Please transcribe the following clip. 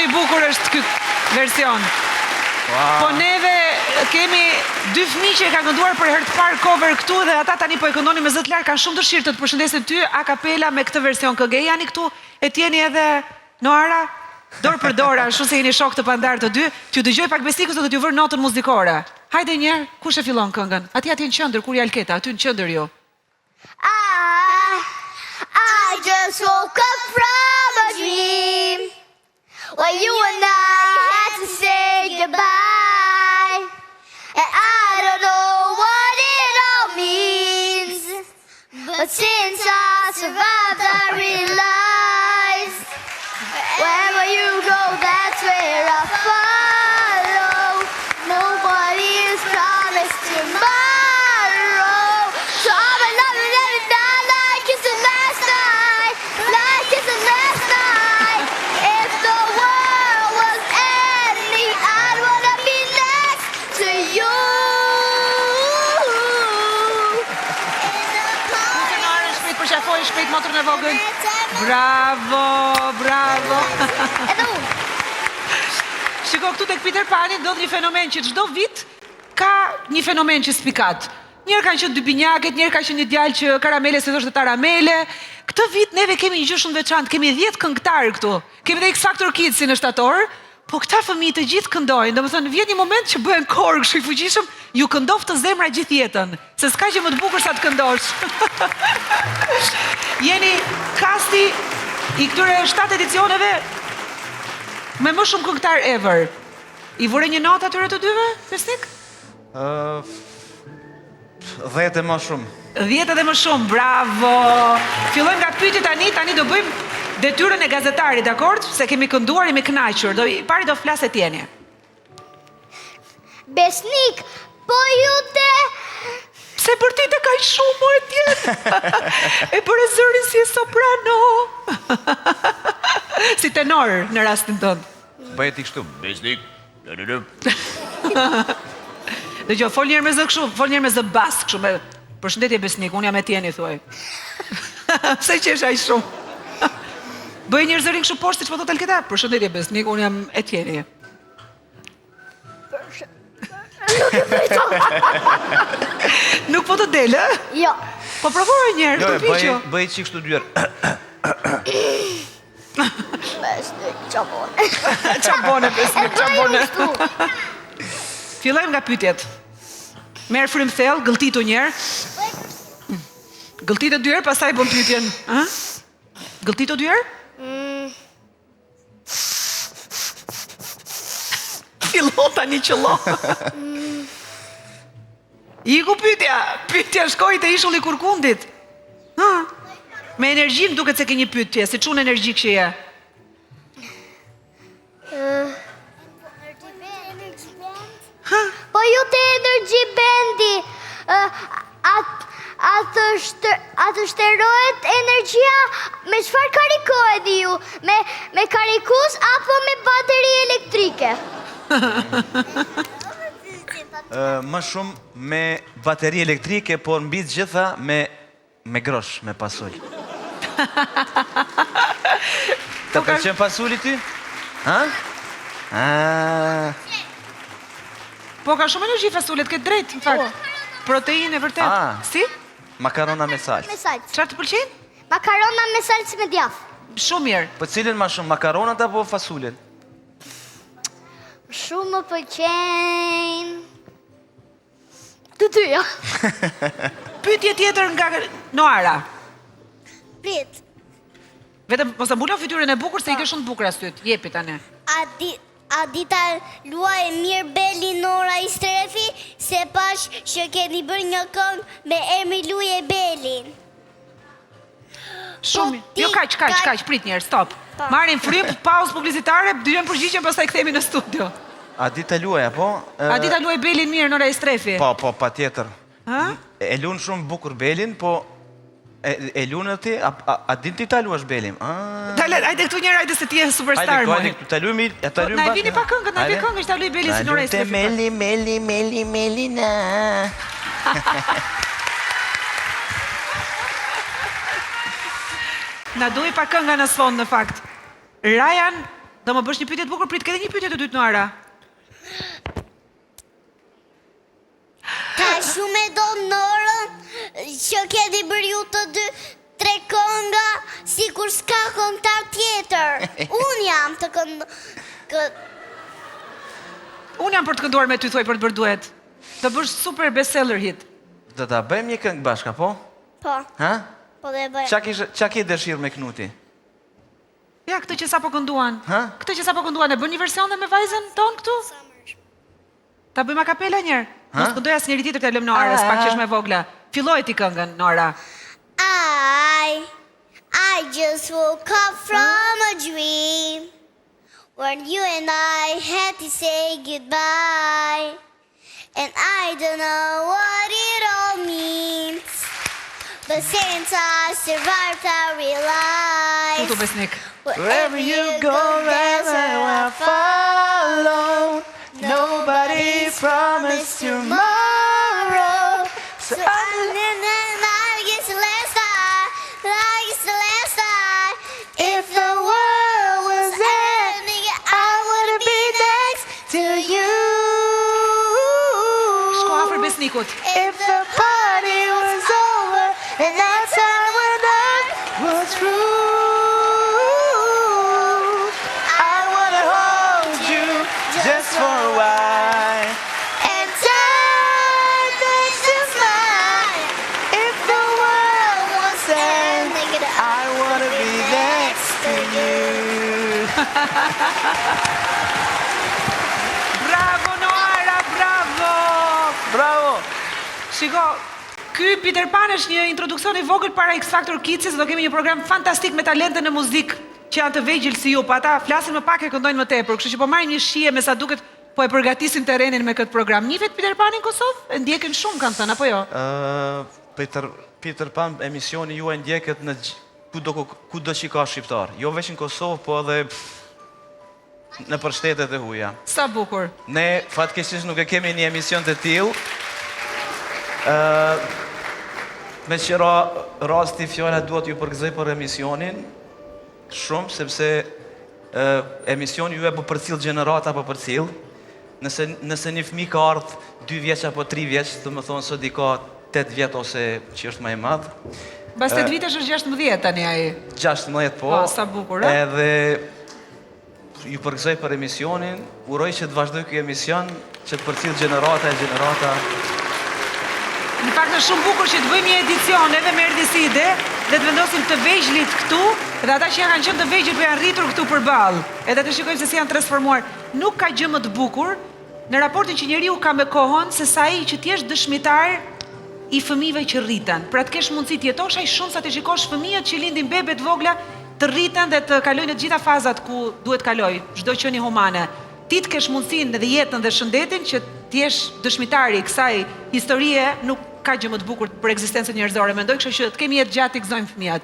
i bukur është ky version. Po neve kemi 2 fëmijë që e kanë kënduar për herë të parë cover këtu dhe ata tani po e këndonin me zë të lartë, kanë shumë dëshirë të të përshëndesin ty a cappella me këtë version këngë. Jani këtu e tjeni edhe Noara, dorë për dorë, ashtu se jeni shok të pandar të dy. T'ju dëgjoj pak Besiku se do t'ju vër notën muzikore. Hajde një herë, kush e fillon këngën? Atje në qendër kur Jalketa, aty në qendër ju. I just woke up from a dream where you and I had to say goodbye, and I don't know what it all means, but since I survived I realized wherever you go that's where I follow. Nobody is promised tomorrow, so I'm in love with every night like it's the last night, like it's the last night. If the world was ending, I'd wanna be next to you. Shpejt motrën e vogël. Bravo, bravo. Shiko, këtu tek Peter Pani ndodh një fenomen që çdo vit ka një fenomen që spikat. Njerë kanë qenë dy binjakët, njerë ka qenë një djalë që karamele se thoshte taramele. Këtë vit neve kemi një gjë shumë veçantë, kemi 10 këngëtarë këtu. Kemi dhe X Factor Kids si në shtator, po këta fëmijë të gjithë këndojnë. Domethënë vjen një moment që bëhen korë kështu i fuqishëm, ju këndoft të zemra gjithë jetën, se s'ka që më të bukur sa të këndosh. Jeni kasti i këtyre 7 edicioneve me më shumë këngëtar ever. I vure një notë atyre të dyve, Besnik? 10 e më shumë. 10 edhe më shumë, bravo! Fillojmë nga pyetje tani do bëjmë detyrën e gazetarit, dakord? Se kemi kënduar, jemi kënaqur. Pari do flasë Tjeni. Besnik, po ju te... Se për ti të kaj shumë, o Tjeni. E për e zërin si e soprano. Si tenor në rastin tënd. Bëhet i kështu. Besnik. Dëgjoj, fol njerë me zë kështu, fol njerë me zë bas kështu, me përshëndetje Besnik, unë jam e Tjeni, thuaj. Pse që është aj shumë? Bëj njerë zërin kështu poshtë, si që po të Jalketa, përshëndetje Besnik, unë jam e Tjeni. Nuk po të delë, e? Jo. Po provoj njerë, të piqo. Bëj që kështu dyër. Besnik, qabone. Qabone, Besnik, qabone. Fillojmë nga pyetjet. Merë frymë thellë, gëlltitu njerë. Gëlltitë dyherë, pastaj bën pyetjen. Gëlltitu dyherë? Fillon tani qëllo. Iku pyetja shkoi te ishulli kurkundit. Me energji më duket se ke një pyetje, si çun energjik që je. Po ju te Energy Bendi, atë shterohet energjia me çfarë karikohet ju? Me karikus apo me bateri elektrike? Më shumë me bateri elektrike, por mbi të gjitha me grosh, me pasulj. Të pëlqen pasulli ty? Ha? Po ka shumë energji fasullet, ke drejt, në fakt. Proteine, vërtet. Si? Makarona me salcë. Me salcë. Çfarë të pëlqen? Makarona me salcë me djath. Shumë mirë. Po cilin më shumë, makaronat apo fasullet? Shumë më pëlqejnë të dyja. Pyetje tjetër nga Noara. Prit. Vetëm mos e mbulon fytyrën e bukur se i ke shumë të bukura syt. Jepi tani. A dita luaj mirë Beli Nora i Strefi, se pash që keni bërë një këngë me emri Luje Belin. Shumë. Jo, kaq, prit njerë, stop. Marrin frymë, pauzë publicitare, dëgjojmë përgjigjen, pastaj kthehemi në studio. A dita luaj, apo? A dita luaj Belin mirë Nora i Strefi? Po, patjetër. Ha? E lunë shumë bukur Belin, po e lunë ti, a din ti ta luash Belin? Ajde këtu njerë, ajde se ti e superstar, moj. Ajde këtu, ta luajmë bashkë. Na vini pa këngët, na vini këngë, që ta luaj Belin si Nora i Strefi. Meli, na. Na duhi pa kënga në sfond, në fakt. Ryan Do më bësh një pyetje të bukur, prit ke edhe një pyetje të dytë Noara. Ka shumë e do Norën që keni bërë ju të dy 3 kënga si kur s'ka këngëtar tjetër. Unë jam të Unë jam për të kënduar me ty, thuaj, për të bërë duet. Të bësh super bestseller hit. Do ta bëjmë një këngë bashka, po? Po, Ha? po dhe bëj. Qa ki dëshirë me Knuti? Ja, këtë që sapo kënduan. Ha? Këtë që sapo kënduan, e bën një version dhe me vajzën ton këtu? Ta bëjmë a kapela njerë? Mos këndoj asë njëri tjetër të lëm Noarës, pak që është me vogla. Filloj ti këngën, Noara. I just woke up from a dream when you and I had to say goodbye, and I don't know what it all means, but since I survived I realized Tutu Besnik. wherever you go there's where I follow. Nobody promised tomorrow, so I guess the last time, if the world was ending, I would be next to you. Shko afër Besnikut. If the party was over and that time when I was through, I wanna hold you Just for a while. and turn things to smile. If the world was ending, I wanna be next to you. Bravo, Noara, bravo! Bravo! Shiko, ky Peter Pan është një introduksion i vogël para X Factor Kids-is, do kemi një program fantastik me talente në muzikë që janë të vegjël si ju, po ata flasin më pak e këndojnë më tepër, kështu që po marrim një shije me sa duket po e përgatisim terrenin me këtë program. Njihet Peter Panin në Kosovë? E ndjekin shumë kanë thënë apo jo? Peter Pan emisioni ju e ndjeket në ku do që ka shqiptar. Jo veç në Kosovë, po edhe në për shtetet e huja. Sa bukur. Ne fatkeqësisht nuk e kemi një emision të tillë. Me që rasti fjala duhet ju përgëzoj për emisionin shumë, sepse emisioni ju e po përcjell gjenerata po përcjell. Nëse një fëmijë ka ardhur 2 vjeç apo 3 vjeç, do të thonë sot i ka 8 vjet ose që është më i madh. Mbas 8 vitesh është 16 tani ai. 16 po. Po, sa bukur, a? Edhe ju përgëzoj për emisionin, uroj që të vazhdoj ky emision, që të përcjell gjenerata. Në fakt është shumë bukur që të bëjmë një edicion edhe me erdhi si ide dhe të vendosim të vegjlit këtu dhe ata që kanë qenë të vegjël po janë rritur këtu përballë. Edhe të shikojmë se si janë transformuar. Nuk ka gjë më të bukur në raportin që njeriu ka me kohën se sa ai që ti je dëshmitar i fëmijëve që rriten. Pra të kesh mundësi të jetosh ai shumë sa të shikosh fëmijët që lindin bebe të vogla të rriten dhe të kalojnë në të gjitha fazat ku duhet kaloj, çdo qenie humane. Ti të kesh mundësinë dhe jetën dhe shëndetin që ti jesh dëshmitari i kësaj historie, nuk ka gjë më të bukur për ekzistencën njerëzore. Mendoj kështu që të kemi jetë gjatë i gëzojmë fëmijët.